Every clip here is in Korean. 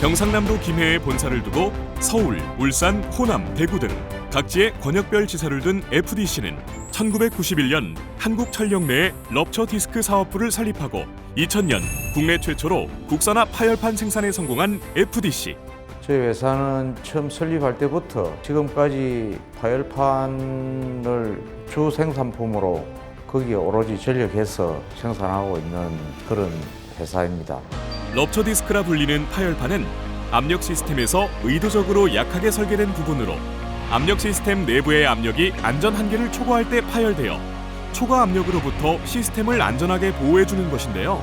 경상남도 김해에 본사를 두고 서울, 울산, 호남, 대구 등 각지의 권역별 지사를 둔 FDC는 1991년 한국철력 내에 럽처 디스크 사업부를 설립하고 2000년 국내 최초로 국산화 파열판 생산에 성공한 FDC. 저희 회사는 처음 설립할 때부터 지금까지 파열판을 주 생산품으로 거기에 오로지 전력해서 생산하고 있는 그런 회사입니다. 럽처 디스크라 불리는 파열판은 압력 시스템에서 의도적으로 약하게 설계된 부분으로 압력 시스템 내부의 압력이 안전 한계를 초과할 때 파열되어 초과 압력으로부터 시스템을 안전하게 보호해주는 것인데요.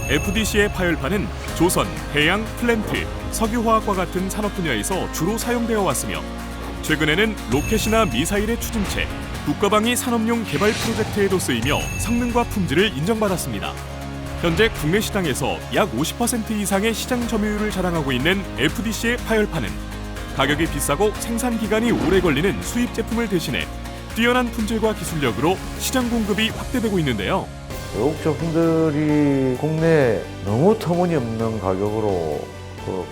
FDC의 파열판은 조선, 해양, 플랜트, 석유화학과 같은 산업 분야에서 주로 사용되어 왔으며 최근에는 로켓이나 미사일의 추진체, 국가방위 산업용 개발 프로젝트에도 쓰이며 성능과 품질을 인정받았습니다. 현재 국내 시장에서 약 50% 이상의 시장 점유율을 자랑하고 있는 FDC의 파열판은 가격이 비싸고 생산 기간이 오래 걸리는 수입 제품을 대신해 뛰어난 품질과 기술력으로 시장 공급이 확대되고 있는데요. 외국 제품들이 국내에 너무 터무니없는 가격으로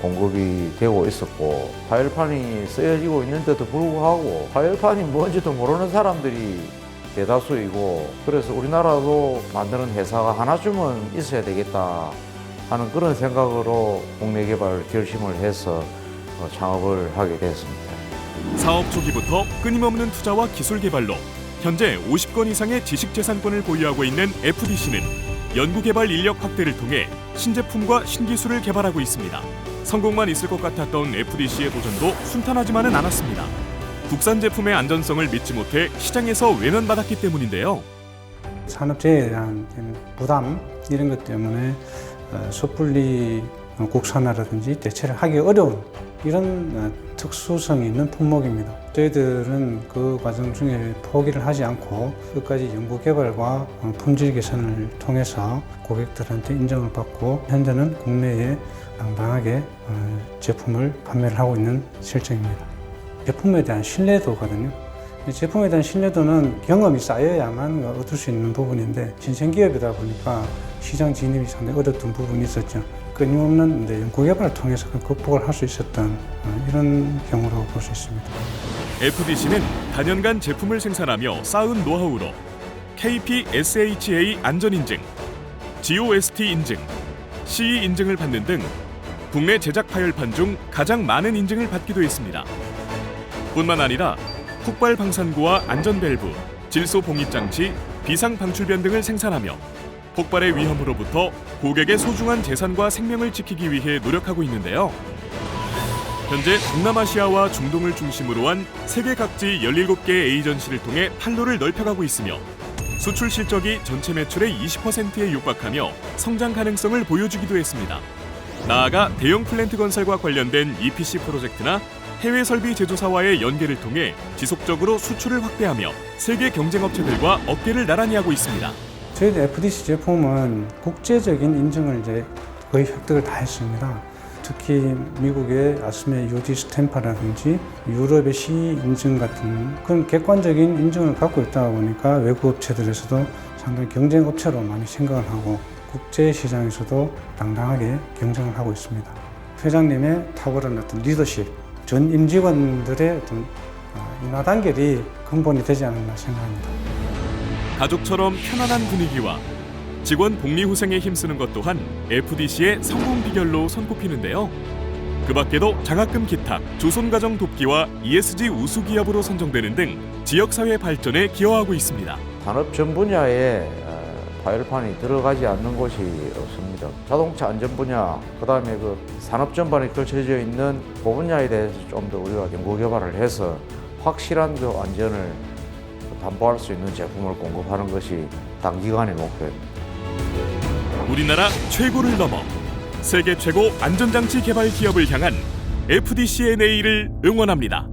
공급이 되고 있었고 파열판이 쓰여지고 있는데도 불구하고 파열판이 뭔지도 모르는 사람들이 대다수이고 그래서 우리나라도 만드는 회사가 하나쯤은 있어야 되겠다 하는 그런 생각으로 국내 개발 결심을 해서 창업을 하게 됐습니다. 사업 초기부터 끊임없는 투자와 기술 개발로 현재 50건 이상의 지식재산권을 보유하고 있는 FDC는 연구개발 인력 확대를 통해 신제품과 신기술을 개발하고 있습니다. 성공만 있을 것 같았던 FDC의 도전도 순탄하지만은 않았습니다. 국산 제품의 안전성을 믿지 못해 시장에서 외면받았기 때문인데요. 산업재해에 대한 부담 이런 것 때문에 섣불리 국산화라든지 대체를 하기 어려운 이런 특수성이 있는 품목입니다. 저희들은 그 과정 중에 포기를 하지 않고 끝까지 연구 개발과 품질 개선을 통해서 고객들한테 인정을 받고 현재는 국내에 당당하게 제품을 판매를 하고 있는 실정입니다. 제품에 대한 신뢰도거든요. 제품에 대한 신뢰도는 경험이 쌓여야만 얻을 수 있는 부분인데 신생기업이다 보니까 시장 진입이 상당히 어렵던 부분이 있었죠. 끊임없는 연구개발을 통해서 극복을 할 수 있었던 이런 경우로 볼 수 있습니다. FDC는 단연간 제품을 생산하며 쌓은 노하우로 KPSHA 안전인증, GOST 인증, CE 인증을 받는 등 국내 제작 파열판 중 가장 많은 인증을 받기도 했습니다. 뿐만 아니라 폭발 방산구와 안전밸브, 질소 봉입장치, 비상 방출변 등을 생산하며 폭발의 위험으로부터 고객의 소중한 재산과 생명을 지키기 위해 노력하고 있는데요. 현재 동남아시아와 중동을 중심으로 한 세계 각지 17개의 에이전시를 통해 판로를 넓혀가고 있으며 수출 실적이 전체 매출의 20%에 육박하며 성장 가능성을 보여주기도 했습니다. 나아가 대형 플랜트 건설과 관련된 EPC 프로젝트나 해외 설비 제조사와의 연계를 통해 지속적으로 수출을 확대하며 세계 경쟁업체들과 어깨를 나란히 하고 있습니다. 저희 FDC 제품은 국제적인 인증을 거의 획득을 다 했습니다. 특히 미국의 아스메 UD 스탬퍼라든지 유럽의 CE 인증 같은 그런 객관적인 인증을 갖고 있다 보니까 외국 업체들에서도 상당히 경쟁업체로 많이 생각을 하고 국제 시장에서도 당당하게 경쟁을 하고 있습니다. 회장님의 탁월한 어떤 리더십, 전 임직원들의 어떤 인하단결이 근본이 되지 않았나 생각합니다. 가족처럼 편안한 분위기와 직원 복리후생에 힘쓰는 것 또한 FDC의 성공 비결로 손꼽히는데요. 그 밖에도 장학금 기탁, 조선가정 돕기와 ESG 우수 기업으로 선정되는 등 지역사회 발전에 기여하고 있습니다. 산업 전 분야에 파열판이 들어가지 않는 곳이 없습니다. 자동차 안전 분야, 그다음에 산업 전반에 걸쳐져 있는 그 분야에 대해서 좀 더 우리가 연구 개발을 해서 확실한 안전을 담보할 수 있는 제품을 공급하는 것이 단기간의 목표입니다. 우리나라 최고를 넘어 세계 최고 안전장치 개발 기업을 향한 FDC의 내일을 응원합니다.